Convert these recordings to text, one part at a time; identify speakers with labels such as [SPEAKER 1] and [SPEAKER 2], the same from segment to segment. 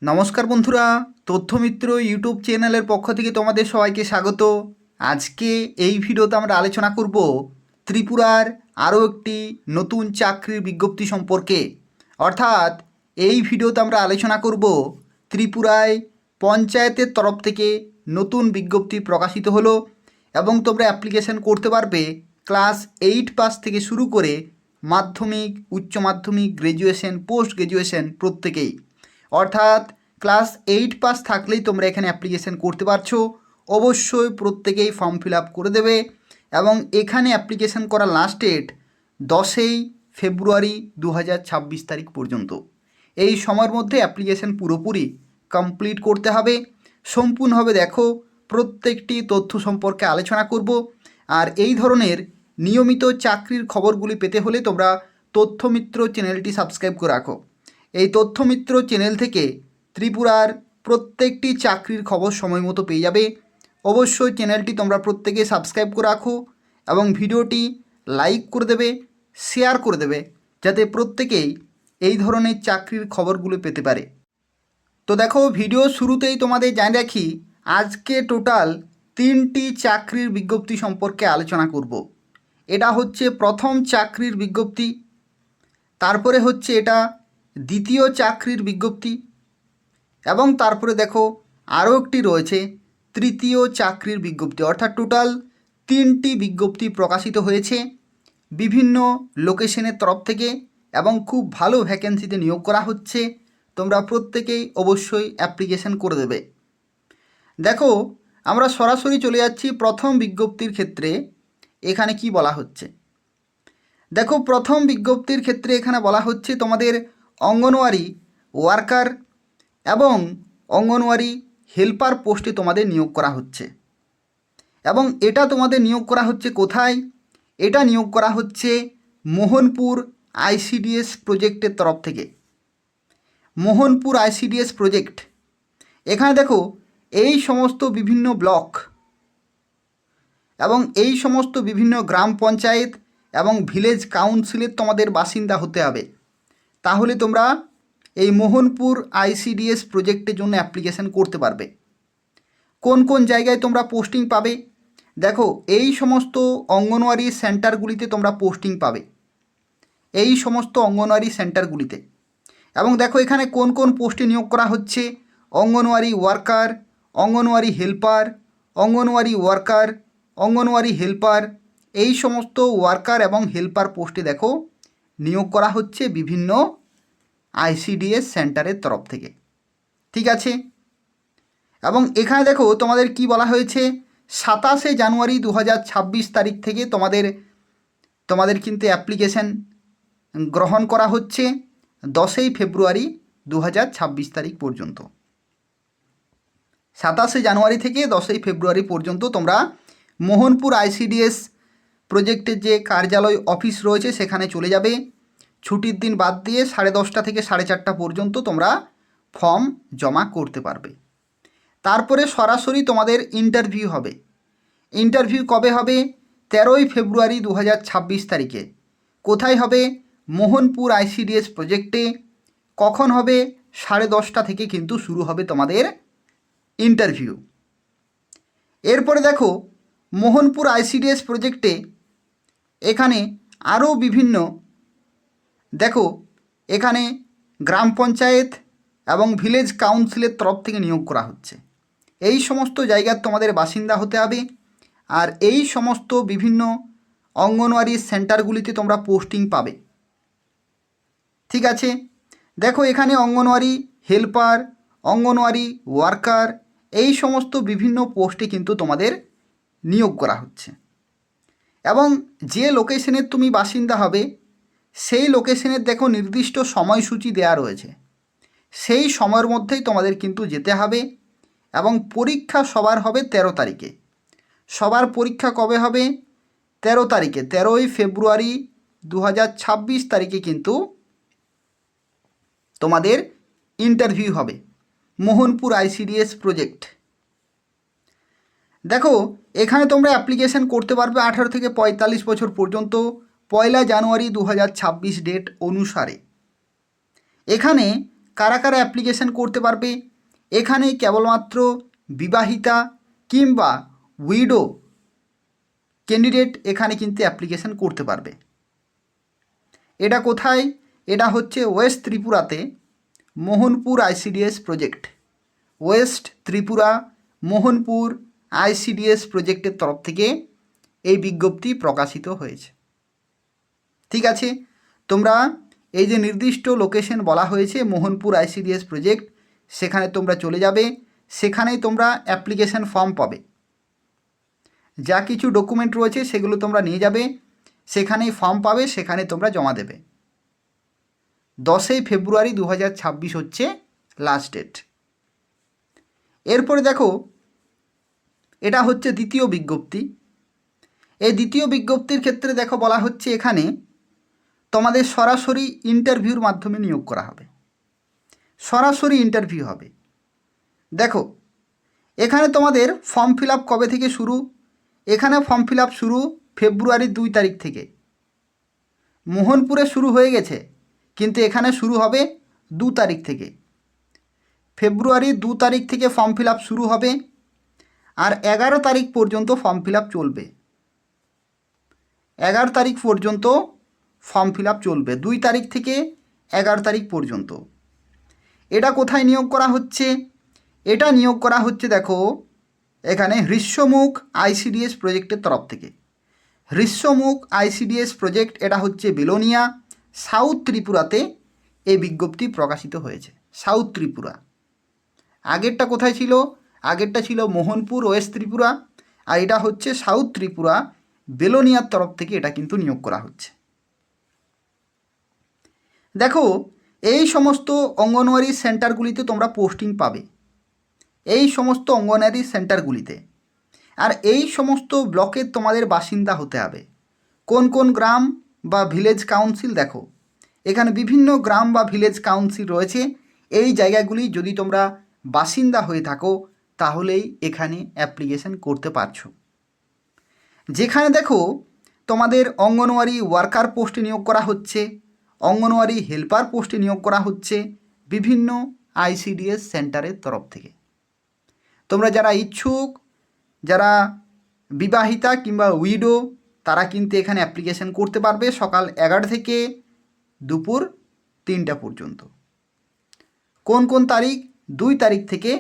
[SPEAKER 1] নমস্কার বন্ধুরা, তথ্যমিত্র ইউটিউব চ্যানেলের পক্ষ থেকে তোমাদের সবাইকে স্বাগত। আজকে এই ভিডিওতে আমরা আলোচনা করব ত্রিপুরার আরও একটি নতুন চাকরির বিজ্ঞপ্তি সম্পর্কে। অর্থাৎ এই ভিডিওতে আমরা আলোচনা করব ত্রিপুরায় পঞ্চায়েতের তরফ থেকে নতুন বিজ্ঞপ্তি প্রকাশিত হলো এবং তোমরা অ্যাপ্লিকেশন করতে পারবে ক্লাস 8 পাস থেকে শুরু করে মাধ্যমিক, উচ্চ মাধ্যমিক, গ্র্যাজুয়েশন, পোস্ট গ্র্যাজুয়েশন প্রত্যেকেই। অর্থাৎ ক্লাস 8 পাস থাকলেই তোমরা এখানে অ্যাপ্লিকেশন করতে পারছো। অবশ্যই প্রত্যেকেই ফর্ম ফিল আপ করে দেবে এবং এখানে অ্যাপ্লিকেশন করার লাস্ট ডেট 10ই ফেব্রুয়ারি 2026 তারিখ পর্যন্ত। এই সময়ের মধ্যে অ্যাপ্লিকেশন পুরোপুরি কমপ্লিট করতে হবে। সম্পূর্ণভাবে দেখো, প্রত্যেকটি তথ্য সম্পর্কে আলোচনা করব। আর এই ধরনের নিয়মিত চাকরির খবরগুলি পেতে হলে তোমরা তথ্যমিত্র চ্যানেলটি সাবস্ক্রাইব করে রাখো। এই তথ্যমিত্র চ্যানেল থেকে ত্রিপুরার প্রত্যেকটি চাকরির খবর সময় মতো পেয়ে যাবে। অবশ্যই চ্যানেলটি তোমরা প্রত্যেকে সাবস্ক্রাইব করে রাখো এবং ভিডিওটি লাইক করে দেবে, শেয়ার করে দেবে, যাতে প্রত্যেকেই এই ধরনের চাকরির খবরগুলো পেতে পারে। তো দেখো, ভিডিও শুরুতেই তোমাদের জানিয়ে রাখি, আজকে টোটাল 3টি চাকরির বিজ্ঞপ্তি সম্পর্কে আলোচনা করব। এটা হচ্ছে প্রথম চাকরির বিজ্ঞপ্তি, তারপরে হচ্ছে এটা দ্বিতীয় চাকরির বিজ্ঞপ্তি এবং তারপরে দেখো আরও একটি রয়েছে তৃতীয় চাকরির বিজ্ঞপ্তি। অর্থাৎ টোটাল 3টি বিজ্ঞপ্তি প্রকাশিত হয়েছে বিভিন্ন লোকেশনের তরফ থেকে এবং খুব ভালো ভ্যাকেন্সিতে নিয়োগ করা হচ্ছে। তোমরা প্রত্যেকেই অবশ্যই অ্যাপ্লিকেশন করে দেবে। দেখো, আমরা সরাসরি চলে যাচ্ছি প্রথম বিজ্ঞপ্তির ক্ষেত্রে। এখানে কি বলা হচ্ছে দেখো, প্রথম বিজ্ঞপ্তির ক্ষেত্রে এখানে বলা হচ্ছে তোমাদের অঙ্গনওয়াড়ি ওয়ার্কার এবং অঙ্গনওয়াড়ি হেল্পার পোস্টে তোমাদের নিয়োগ করা হচ্ছে। এবং এটা তোমাদের নিয়োগ করা হচ্ছে কোথায়? এটা নিয়োগ করা হচ্ছে মোহনপুর আইসিডিএস প্রজেক্টের তরফ থেকে। মোহনপুর আইসিডিএস প্রজেক্ট, এখানে দেখো এই সমস্ত বিভিন্ন ব্লক এবং এই সমস্ত বিভিন্ন গ্রাম পঞ্চায়েত এবং ভিলেজ কাউন্সিলের তোমাদের বাসিন্দা হতে হবে। তাহলে তোমরা এই মোহনপুর আইসিডিএস প্রজেক্টের জন্য অ্যাপ্লিকেশন করতে পারবে। কোন কোন জায়গায় তোমরা পোস্টিং পাবে? দেখো, এই সমস্ত অঙ্গনওয়াড়ি সেন্টারগুলিতে তোমরা পোস্টিং পাবে, এই সমস্ত অঙ্গনওয়াড়ি সেন্টারগুলিতে। এবং দেখো এখানে কোন কোন পোস্টে নিয়োগ করা হচ্ছে: anganwadi worker, anganwadi helper, anganwadi worker, anganwadi helper. এই সমস্ত ওয়ার্কার এবং হেল্পার পোস্টে দেখো নিয়োগ করা হচ্ছে বিভিন্ন আইসিডিএস সেন্টারের তরফ থেকে। ঠিক আছে। এবং এখানে দেখো তোমাদের কি বলা হয়েছে, 27শে জানুয়ারি 2026 তারিখ থেকে তোমাদের কিন্তু অ্যাপ্লিকেশন গ্রহণ করা হচ্ছে 10ই ফেব্রুয়ারি 2026 তারিখ পর্যন্ত। 27শে জানুয়ারি থেকে 10ই ফেব্রুয়ারি পর্যন্ত তোমরা মোহনপুর আইসিডিএস প্রজেক্টের যে কার্যালয় অফিস রয়েছে সেখানে চলে যাবে। ছুটির দিন বাদ দিয়ে 10:30 থেকে 4:30 পর্যন্ত তোমরা ফর্ম জমা করতে পারবে। তারপরে সরাসরি তোমাদের ইন্টারভিউ হবে। ইন্টারভিউ কবে হবে? 13ই ফেব্রুয়ারি 2026 তারিখে। কোথায় হবে? মোহনপুর আইসিডিএস প্রজেক্টে। কখন হবে? 10:30 থেকে কিন্তু শুরু হবে তোমাদের ইন্টারভিউ। এরপরে দেখো, মোহনপুর আইসিডিএস প্রজেক্টে এখানে আরও বিভিন্ন, দেখো এখানে গ্রাম পঞ্চায়েত এবং ভিলেজ কাউন্সিলের তরফ থেকে নিয়োগ করা হচ্ছে। এই সমস্ত জায়গার তোমাদের বাসিন্দা হতে হবে। আর এই সমস্ত বিভিন্ন অঙ্গনওয়াড়ি সেন্টারগুলিতে তোমরা পোস্টিং পাবে। ঠিক আছে। দেখো এখানে অঙ্গনওয়াড়ি হেল্পার, অঙ্গনওয়াড়ি ওয়ার্কার, এই সমস্ত বিভিন্ন পোস্টে কিন্তু তোমাদের নিয়োগ করা হচ্ছে। এবং যে লোকেশনের তুমি বাসিন্দা হবে সেই লোকেশনের দেখো নির্দিষ্ট সময়সূচি দেওয়া রয়েছে। সেই সময়ের মধ্যেই তোমাদের কিন্তু যেতে হবে। এবং পরীক্ষা সবার হবে 13 তারিখে। সবার পরীক্ষা কবে হবে? 13 তারিখে, 13ই ফেব্রুয়ারি 2026 তারিখে কিন্তু তোমাদের ইন্টারভিউ হবে মোহনপুর আইসিডিএস প্রজেক্ট। দেখো এখানে তোমরা অ্যাপ্লিকেশন করতে পারবে 18 থেকে 45 বছর পর্যন্ত 1 জানুয়ারি 2026 ডেট অনুসারে। এখানে কারা কারা অ্যাপ্লিকেশন করতে পারবে? এখানে কেবলমাত্র বিবাহিতা কিংবা উইডো ক্যান্ডিডেট এখানে কিন্তু অ্যাপ্লিকেশন করতে পারবে। এটা কোথায়? এটা হচ্ছে ওয়েস্ট ত্রিপুরাতে Mohanpur ICDS project. West Tripura Mohanpur ICDS প্রজেক্টের তরফ থেকে এই বিজ্ঞপ্তি প্রকাশিত হয়েছে। ঠিক আছে, তোমরা এই যে নির্দিষ্ট লোকেশন বলা হয়েছে মোহনপুর আইসিডিএস প্রজেক্ট, সেখানে তোমরা চলে যাবে। সেখানেই তোমরা অ্যাপ্লিকেশন ফর্ম পাবে। যা কিছু ডকুমেন্ট রয়েছে সেগুলো তোমরা নিয়ে যাবে, সেখানেই ফর্ম পাবে, সেখানে তোমরা জমা দেবে। 10 ফেব্রুয়ারি 2026 হচ্ছে লাস্ট ডেট। এরপরে দেখো, এটা হচ্ছে দ্বিতীয় বিজ্ঞপ্তি। এই দ্বিতীয় বিজ্ঞপ্তির ক্ষেত্রে দেখো বলা হচ্ছে এখানে তোমাদের সরাসরি ইন্টারভিউর মাধ্যমে নিয়োগ করা হবে। সরাসরি ইন্টারভিউ হবে। দেখো, এখানে তোমাদের ফর্ম ফিল আপ কবে থেকে শুরু? এখানে ফর্ম ফিল আপ শুরু ফেব্রুয়ারি 2 তারিখ থেকে। মোহনপুরে শুরু হয়ে গেছে, কিন্তু এখানে শুরু হবে 2 তারিখ থেকে। ফেব্রুয়ারি 2 তারিখ থেকে ফর্ম ফিল আপ শুরু হবে, আর 11 তারিখ পর্যন্ত ফর্ম ফিল আপ চলবে। 11 তারিখ পর্যন্ত ফর্ম ফিল আপ চলবে, 2 তারিখ থেকে 11 তারিখ পর্যন্ত। এটা কোথায় নিয়োগ করা হচ্ছে? এটা নিয়োগ করা হচ্ছে দেখো এখানে হৃষ্যমুখ আইসিডিএস প্রজেক্টের তরফ থেকে। হৃষ্যমুখ আইসিডিএস প্রজেক্ট, এটা হচ্ছে বেলোনিয়া, সাউথ ত্রিপুরাতে এই বিজ্ঞপ্তি প্রকাশিত হয়েছে। সাউথ ত্রিপুরা। আগেরটা কোথায় ছিল? আগেরটা ছিল মোহনপুর ওয়েস্ট ত্রিপুরা, আর এটা হচ্ছে সাউথ ত্রিপুরা বেলোনিয়ার তরফ থেকে এটা কিন্তু নিয়োগ করা হচ্ছে। দেখো, এই সমস্ত অঙ্গনওয়াড়ি সেন্টারগুলিতে তোমরা পোস্টিং পাবে, এই সমস্ত অঙ্গনওয়াড়ি সেন্টারগুলিতে। আর এই সমস্ত ব্লকের তোমাদের বাসিন্দা হতে হবে। কোন কোন গ্রাম বা ভিলেজ কাউন্সিল? দেখো, এখানে বিভিন্ন গ্রাম বা ভিলেজ কাউন্সিল রয়েছে। এই জায়গাগুলি যদি তোমরা বাসিন্দা হয়ে থাকো তাহলেই এখানে অ্যাপ্লিকেশন করতে পারছো। যেখানে দেখো তোমাদের অঙ্গনওয়াড়ি ওয়ার্কার পোস্টে নিয়োগ করা হচ্ছে, অঙ্গনওয়াড়ি হেল্পার পোস্টে নিয়োগ করা হচ্ছে বিভিন্ন আইসিডিএস সেন্টারের তরফ থেকে। তোমরা যারা ইচ্ছুক, যারা বিবাহিতা কিংবা উইডো, তারা কিন্তু এখানে অ্যাপ্লিকেশন করতে পারবে সকাল 11 থেকে দুপুর 3টা পর্যন্ত। কোন কোন তারিখ? 2 তারিখ থেকে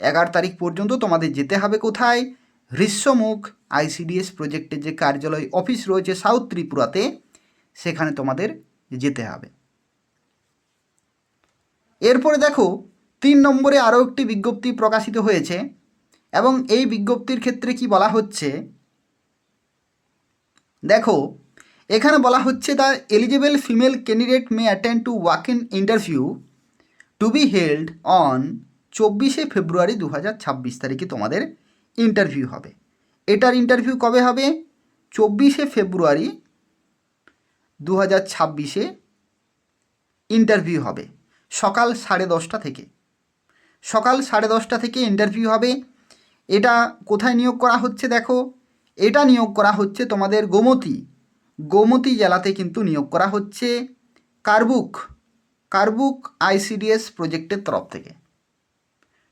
[SPEAKER 1] 11 তারিখ পর্যন্ত তোমাদের যেতে হবে কোথায়? হৃষ্যমুখ আইসিডিএস প্রজেক্টের যে কার্যালয় অফিস রয়েছে সাউথ ত্রিপুরাতে, সেখানে তোমাদের যেতে হবে। এরপরে দেখো 3 নম্বরে আরও একটি বিজ্ঞপ্তি প্রকাশিত হয়েছে, এবং এই বিজ্ঞপ্তির ক্ষেত্রে কি বলা হচ্ছে দেখো, এখানে বলা হচ্ছে the eligible female candidate may attend to walk in interview two be held on 24 ফেব্রুয়ারি 2026 তারিখে তোমাদের ইন্টারভিউ হবে। এটার ইন্টারভিউ কবে হবে? 24 ফেব্রুয়ারি 2026 ইন্টারভিউ হবে সকাল 10:30 থেকে। সকাল 10:30 থেকে ইন্টারভিউ হবে। এটা কোথায় নিয়োগ করা হচ্ছে? দেখো, এটা নিয়োগ করা হচ্ছে তোমাদের গোমতী জেলাতে কিন্তু নিয়োগ করা হচ্ছে কারবুক আইসিডিএস প্রজেক্টের তরফ থেকে।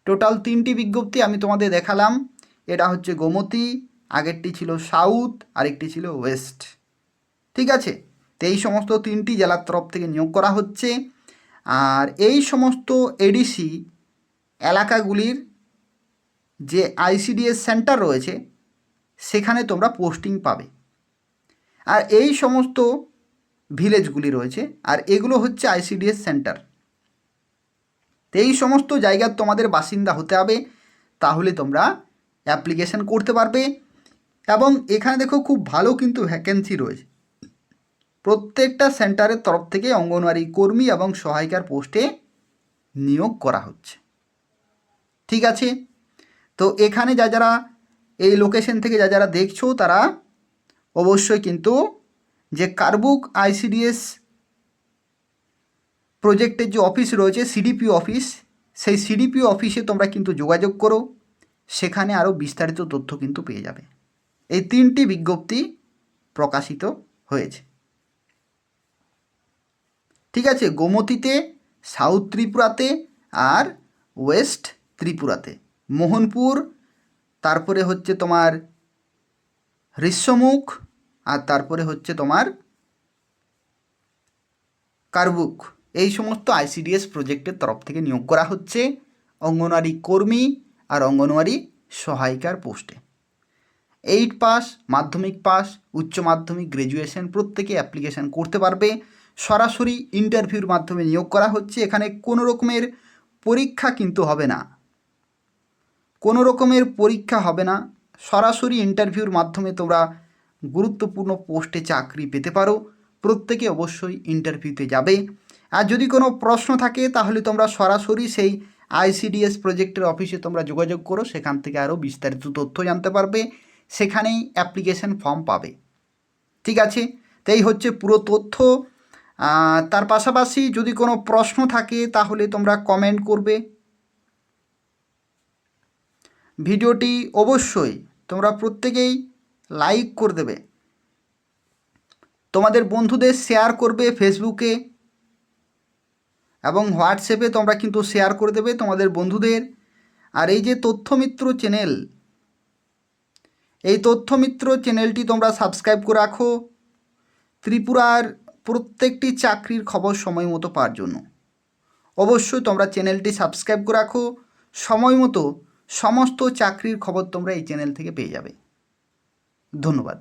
[SPEAKER 1] টোটাল 3টি বিজ্ঞপ্তি আমি তোমাদের দেখালাম। এটা হচ্ছে গোমতী, আগেরটি ছিল সাউথ, আরেকটি ছিল ওয়েস্ট। ঠিক আছে, তো এই সমস্ত 3টি জেলার তরফ থেকে নিয়োগ করা হচ্ছে। আর এই সমস্ত এডিসি এলাকাগুলির যে আইসিডিএস সেন্টার রয়েছে সেখানে তোমরা পোস্টিং পাবে। আর এই সমস্ত ভিলেজগুলি রয়েছে, আর এগুলো হচ্ছে আইসিডিএস সেন্টার। তো এই সমস্ত জায়গার তোমাদের বাসিন্দা হতে হবে, তাহলে তোমরা অ্যাপ্লিকেশন করতে পারবে। এবং এখানে দেখো খুব ভালো কিন্তু ভ্যাকেন্সি রয়েছে। প্রত্যেকটা সেন্টারের তরফ থেকে অঙ্গনওয়াড়ি কর্মী এবং সহায়িকার পোস্টে নিয়োগ করা হচ্ছে। ঠিক আছে, তো এখানে যারা এই লোকেশন থেকে যারা দেখছো তারা অবশ্যই কিন্তু যে কারবুক আইসিডিএস প্রজেক্টের যে অফিস রয়েছে সিডিপিও অফিস, সেই সিডিপিও অফিসে তোমরা কিন্তু যোগাযোগ করো, সেখানে আরও বিস্তারিত তথ্য কিন্তু পেয়ে যাবে। এই 3টি বিজ্ঞপ্তি প্রকাশিত হয়েছে। ঠিক আছে, গোমতীতে, সাউথ ত্রিপুরাতে আর ওয়েস্ট ত্রিপুরাতে। মোহনপুর, তারপরে হচ্ছে তোমার ঋষ্যমুখ, আর তারপরে হচ্ছে তোমার কারবুক। এই সমস্ত আইসিডিএস প্রজেক্টের তরফ থেকে নিয়োগ করা হচ্ছে অঙ্গনওয়াড়ি কর্মী আর অঙ্গনওয়াড়ি সহায়িকার পোস্টে। 8 পাস, মাধ্যমিক পাস, উচ্চ মাধ্যমিক, গ্র্যাজুয়েশন প্রত্যেকে অ্যাপ্লিকেশান করতে পারবে। সরাসরি ইন্টারভিউর মাধ্যমে নিয়োগ করা হচ্ছে। এখানে কোনো রকমের পরীক্ষা কিন্তু হবে না, কোনো রকমের পরীক্ষা হবে না। সরাসরি ইন্টারভিউর মাধ্যমে তোমরা গুরুত্বপূর্ণ পোস্টে চাকরি পেতে পারো। প্রত্যেকে অবশ্যই ইন্টারভিউতে যাবে। আর যদি কোনো প্রশ্ন থাকে তাহলে তোমরা সরাসরি সেই আইসিডিএস প্রজেক্টের অফিসে তোমরা যোগাযোগ করো, সেখান থেকে আরও বিস্তারিত তথ্য জানতে পারবে, সেখানেই অ্যাপ্লিকেশন ফর্ম পাবে। ঠিক আছে, তো এই হচ্ছে পুরো তথ্য। তার পাশাপাশি যদি কোনো প্রশ্ন থাকে তাহলে তোমরা কমেন্ট করবে। ভিডিওটি অবশ্যই তোমরা প্রত্যেকেই লাইক করে দেবে, তোমাদের বন্ধুদের শেয়ার করবে ফেসবুকে এবং হোয়াটসঅ্যাপে তোমরা কিন্তু শেয়ার করে দেবে তোমাদের বন্ধুদের। আর এই যে তথ্যমিত্র চ্যানেল, এই তথ্যমিত্র চ্যানেলটি তোমরা সাবস্ক্রাইব করে রাখো ত্রিপুরার প্রত্যেকটি চাকরির খবর সময় মতো পাওয়ার জন্য। অবশ্যই তোমরা চ্যানেলটি সাবস্ক্রাইব করে রাখো, সময় মতো সমস্ত চাকরির খবর তোমরা এই চ্যানেল থেকে পেয়ে যাবে। ধন্যবাদ।